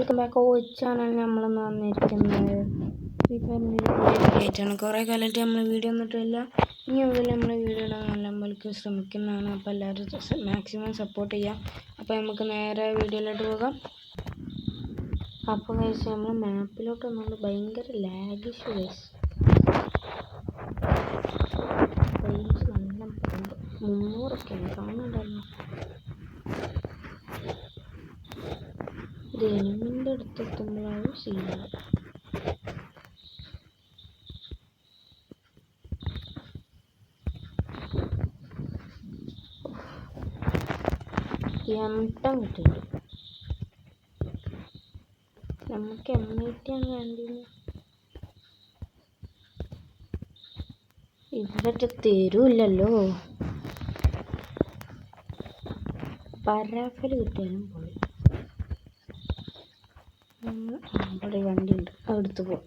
Welcome back ഓ channel. നമ്മളെന്ന് വന്നിരിക്കുന്നത് free ഫയറിൻ്റെ കുറേ കാലമായിട്ട് നമ്മൾ വീഡിയോ ഒന്നിട്ടില്ല. ഇനി മുതൽ നമ്മൾ വീഡിയോ ഇടാൻ നല്ലപോലെ ശ്രമിക്കുന്നതാണ്. അപ്പോൾ എല്ലാവരും മാക്സിമം സപ്പോർട്ട് ചെയ്യാം. അപ്പോൾ നമുക്ക് നേരെ വീഡിയോയിലോട്ട് പോകാം. അപ്പോൾ കഴിച്ച് നമ്മൾ മാപ്പിലോട്ട് വന്നുകൊണ്ട് ഭയങ്കര ലാഗ് ഇഷ്യൂ കഴിച്ച് റേഞ്ച് നല്ല 300ഒക്കെയാണ് കാണുന്നുണ്ടായിരുന്നു. എനിമിൻ്റെ അടുത്തെത്തുമ്പോഴാണ് സീനാണ്. എംട്ടം കിട്ടിയിട്ടുണ്ട്. നമുക്ക് M80 വേണ്ടത്. ഇവിടെ തരൂല്ലല്ലോ. പരാഫൽ കിട്ടിയാലും പോയി. അവിടെ വണ്ടി ഉണ്ട്, അതെടുത്ത് പോവാം.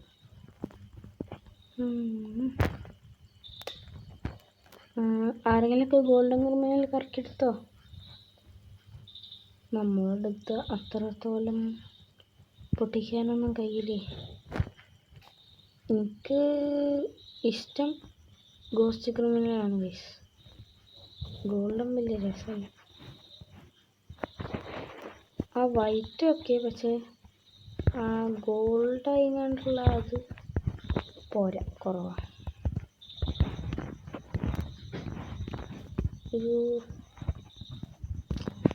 ആരെങ്കിലൊക്കെ ഗോൾഡൻ ക്രിമിനൽ കറക്കിയെടുത്തോ? നമ്മളെടുത്ത് അത്രത്തോളം പൊട്ടിക്കാനൊന്നും കഴിയില്ലേ. എനിക്ക് ഇഷ്ടം ഗോസ്റ്റ് ക്രിമിനലാണ് ഗൈസ്. ഗോൾഡൻ വലിയ രസമല്ല. ആ വൈറ്റ് ഒക്കെ, പക്ഷേ ആ ഗോൾഡ് ആയിങ്ങാണ്ടുള്ള അത് പോരാ, കുറവാണ്. ഒരു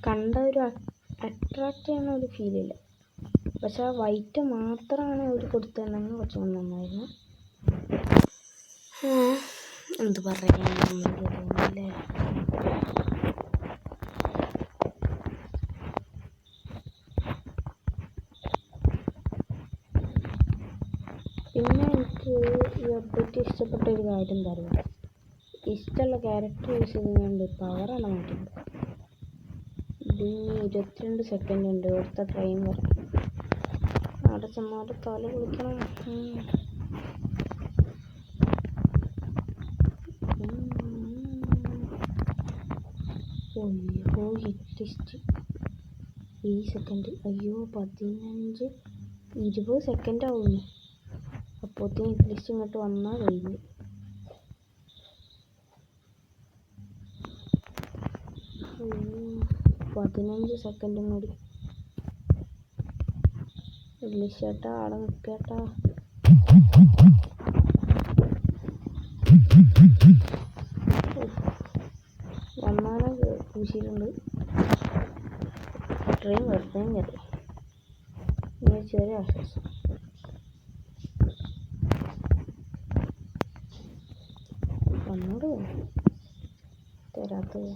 കണ്ട ഒരു അട്രാക്റ്റ് ചെയ്യുന്ന ഒരു ഫീലില്ല. പക്ഷെ ആ വൈറ്റ് മാത്രമാണ് അവർ കൊടുത്തതെന്ന് കുറച്ചുകൂടി നന്നായിരുന്നു. എന്ത് പറയാനല്ലേ. പിന്നെ എനിക്ക് ഈ അപ്ഡേറ്റ് ഇഷ്ടപ്പെട്ട ഒരു കാര്യം എന്താ പറയുക, ഇഷ്ടമുള്ള ക്യാരക്ടർ യൂസ് ചെയ്യുന്നുണ്ട്. പവറാണ് മാറ്റുന്നത്. ഇതിന് 22 സെക്കൻഡ് ഉണ്ട് ഇവിടുത്തെ ടൈമർ. അവിടെ ചെന്നാട് തല കുളിക്കണം. അയ്യോ ഹിറ്റ് ലിസ്റ്റ് ഈ സെക്കൻഡ്. അയ്യോ 15-20 സെക്കൻഡ് ആവുന്നു. അപ്പോഴത്തേന് ഹിറ്റ് ലിസ്റ്റ് ഇങ്ങോട്ട് വന്നാൽ കഴിഞ്ഞു. അയ്യോ 15 സെക്കൻഡും കൂടി. ഇംഗ്ലീഷേട്ടാ ആടെ നിൽക്കേട്ടാ. വന്നാലും പൂശിയിട്ടുണ്ട്. ഇത്രയും വെറുതെ കയറി ഇങ്ങനെ ചെറിയ ആശ്വാസം. വന്നോട് തരാത്തത്.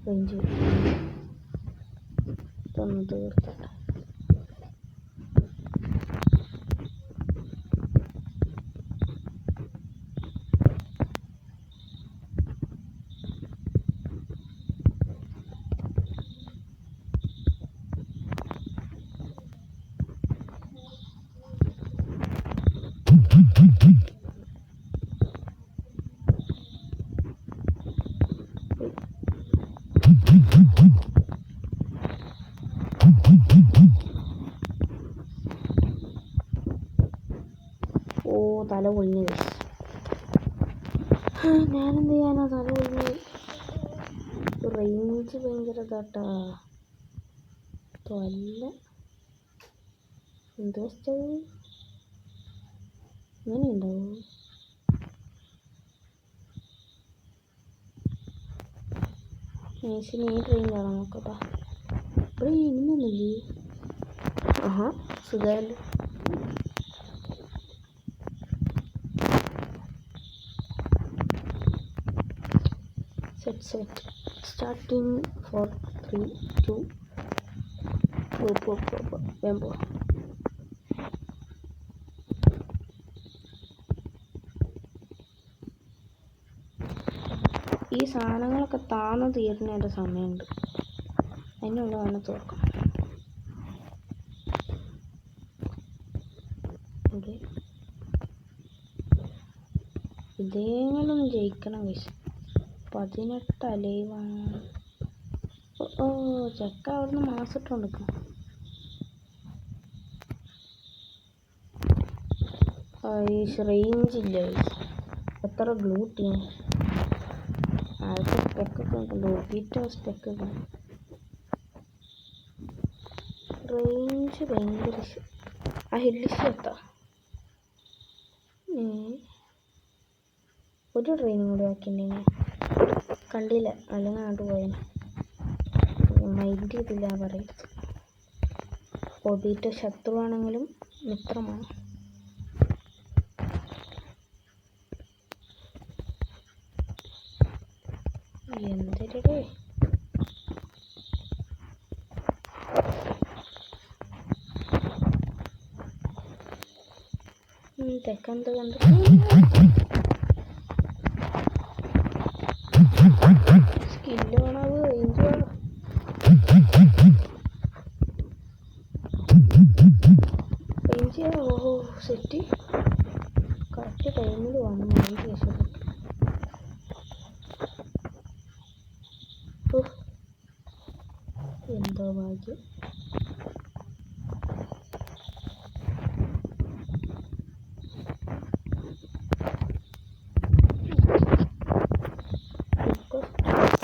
റേഞ്ച് തന്നു തീർത്തിട്ട് ഓ തല പൊളിഞ്ഞു. ഞാനെന്ത് ചെയ്യാനാ, തല പൊളിഞ്ഞു. റേഞ്ച് ഭയങ്കര ഇതാട്ടാ. തൊല്ല എന്ത് വെച്ചത് ഇങ്ങനെ ഉണ്ടാവും. മേശിന് ഈ ട്രെയിൻ കാണാൻ നോക്കട്ടാ. ഇവിടെ ഇനിമൊന്നുമില്ലേ? ആഹാ സുഖമല്ലേ. Set starting 4 3 2 വേമ്പോ. ഈ സാധനങ്ങളൊക്കെ താന്ന് തീരുന്നതിൻ്റെ സമയമുണ്ട്. അതിനുള്ള വേണം തുറക്കാം. ഇവിടെ ഇതേങ്ങളും ജയിക്കണം ഗൈസ്. 18 അലൈവാണ്. ഓ ചെക്ക അവിടുന്ന് മാസിട്ട് കൊടുക്കണം. റേഞ്ച് ഇല്ല ഗൈസ്. എത്ര ഗ്ലൂ ടീം ആദ്യത്തെ സ്പെക്കൊക്കെ ഉണ്ടല്ലോ, സ്പെക്കൊക്കെ റേഞ്ച് ഭയങ്കര ആ ഹില്ലിഷ് എത്താ. ഒരു ട്രെയിനും കൂടി ആക്കിയിട്ടുണ്ടെങ്കിൽ കണ്ടില്ല, അല്ലെങ്കിൽ അങ്ങോട്ട് പോയേനെ. മൈൻഡ് ചെയ്തില്ല പറയരുത്. ഒബീറ്റ ശത്രുവാണെങ്കിലും മിത്രമാണ്. എന്തൊരു തെക്കെന്ത് കണ്ടു സ്കില്ല് വേണത് റേഞ്ച് വേണം. റേഞ്ച് ഓഹോ സെറ്റ് കറക്റ്റ് ടൈമിൽ വന്നു. റേഞ്ച് രക്ഷപ്പെട്ടു. എന്തോ ഭാഗ്യം.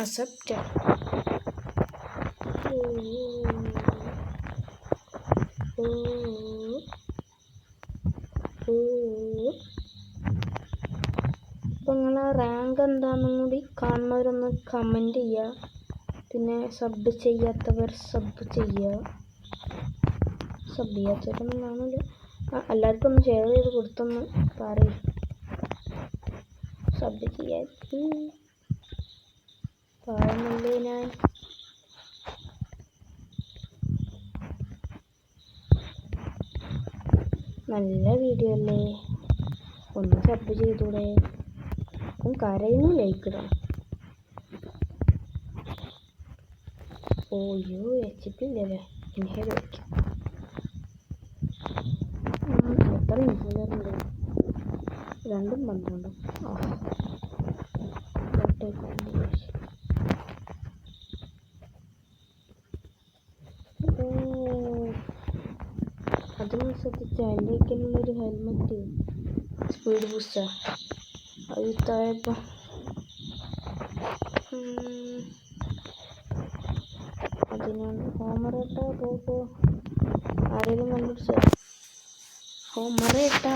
accept. അപ്പോൾ നിങ്ങളെ റാങ്ക് എന്താണെന്നും കൂടി കാണുന്നവരൊന്ന് കമൻറ്റ് ചെയ്യുക. പിന്നെ സബ് ചെയ്യാത്തവർ സബ് ചെയ്യുക. സബ് ചെയ്യാത്തവരൊന്നും കാണില്ല. എല്ലാവർക്കും ഒന്ന് ഷെയർ ചെയ്ത് കൊടുത്തൊന്ന് പറയും. സബ് ചെയ്യാൻ പറയുന്നില്ലേ ഞാൻ. നല്ല വീഡിയോ അല്ലേ, ഒന്ന് സബ് ചെയ്തൂടെ. അപ്പം കരയുന്നു ലൈക്ക് ഇടാം. ഓയ്യോ HP ഇല്ലല്ലേ, ഇൻഹേൽ വയ്ക്കാം. എത്ര ഇൻഹേലറുണ്ട്? 2ഉം 12. അതൊന്നും ശ്രദ്ധിച്ച എൻ്റെ ഒരു ഹെൽമെറ്റ് സ്പീഡ് ബൂസ്റ്റാ അത് താഴെപ്പോൾ അതിനാണ് ഹോമറേട്ടാ. പോ ആരെങ്കിലും കണ്ടുപിടിച്ചോ? ഹോമറേട്ടാ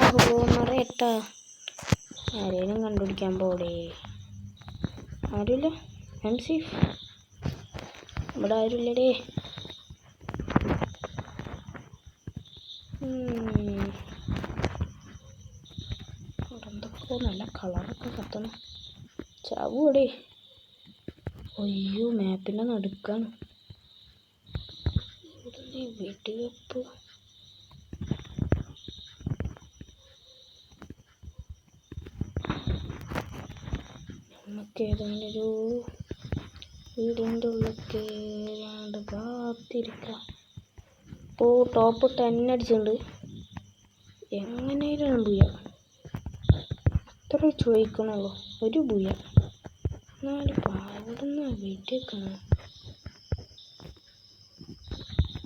ആരെങ്കിലും കണ്ടുപിടിക്കാൻ പോടേ. ആരുമില്ല. സേഫ് ഇവിടെ ആരുമില്ലടേ. അവിടെ എന്തൊക്കെ നല്ല കളറൊക്കെ കത്തുന്നു. ചാവൂടെ. അയ്യോ മാപ്പിൻ്റെ നടുക്കാണ് വെടിവെപ്പ്. നമുക്ക് ഏതെങ്കിലും ഒരു വീടിൻ്റെ ഉള്ളിൽ കയറാണ്ട് കാത്തിരിക്കാം. ഓ ടോപ്പ് 10 അടിച്ചിട്ടുണ്ട്. എങ്ങനെയാലും ബുയ അത്ര ചോദിക്കണുള്ളൂ. ഒരു ബുയ എന്നാലും അവിടുന്ന് വെടിവെക്കണം.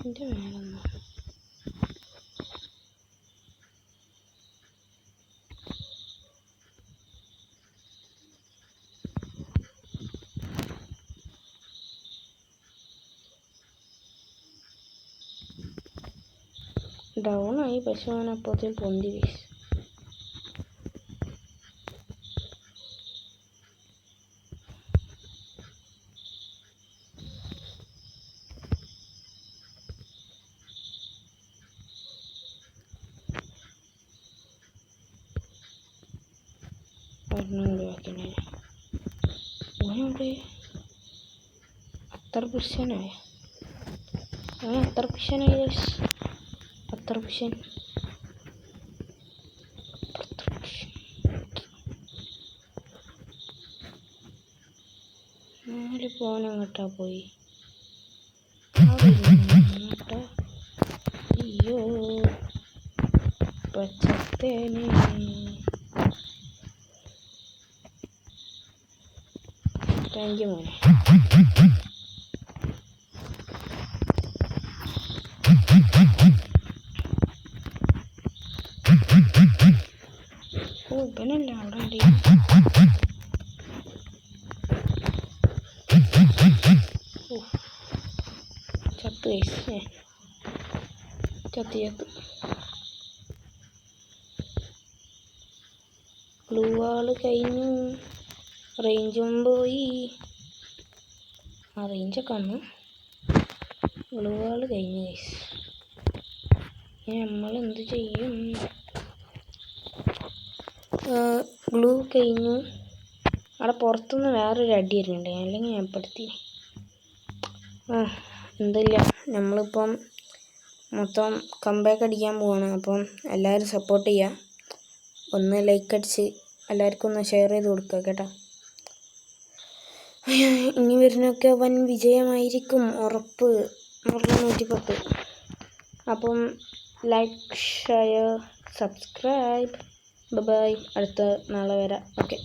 എൻ്റെ മേലൊന്നും ഡൗണായി. പക്ഷെ അവൻ അപ്പോഴത്തേക്കും പൊന്തി വീശ്. ഒഴിവാക്കിനെ ഓനവിടെ അത്ര പുരുഷനായ അത്ര പുരുഷനായി അത്ര പുരുഷൻ. പോനങ്ങട്ടാ പോയി. അയ്യോ പച്ചത്തേനെ. താങ്ക് യു മോനെ. ഓ ഇവനല്ല അവിടെ ഉണ്ട്. ചത്ത് ചത്ത് ബ്ലൂ വാള് കഴിഞ്ഞു. റേഞ്ചും പോയി. ആ റേഞ്ചൊക്കെ വന്നു. ബ്ലൂ വാള് കഴിഞ്ഞു ഗൈസ്. ഇനി നമ്മളെന്ത് ചെയ്യും? ഗ്ലൂ കഴിഞ്ഞു. അവിടെ പുറത്തുനിന്ന് വേറൊരു അടി വരുന്നുണ്ട്, അല്ലെങ്കിൽ ഞാൻ പെടുത്തി. എന്തില്ല, നമ്മളിപ്പം മൊത്തം കംബാക്ക് അടിക്കാൻ പോവാണ്. അപ്പം എല്ലാവരും സപ്പോർട്ട് ചെയ്യുക. ഒന്ന് ലൈക്ക് അടിച്ച് എല്ലാവർക്കും ഒന്ന് ഷെയർ ചെയ്ത് കൊടുക്കുക കേട്ടോ. ഇനി വരുന്നൊക്കെ വൻ വിജയമായിരിക്കും, ഉറപ്പ്. 110. അപ്പം ലൈക്ക്, ഷെയർ, സബ്സ്ക്രൈബ്. ബൈ. അടുത്ത നാളെ വരാം. ഓക്കെ.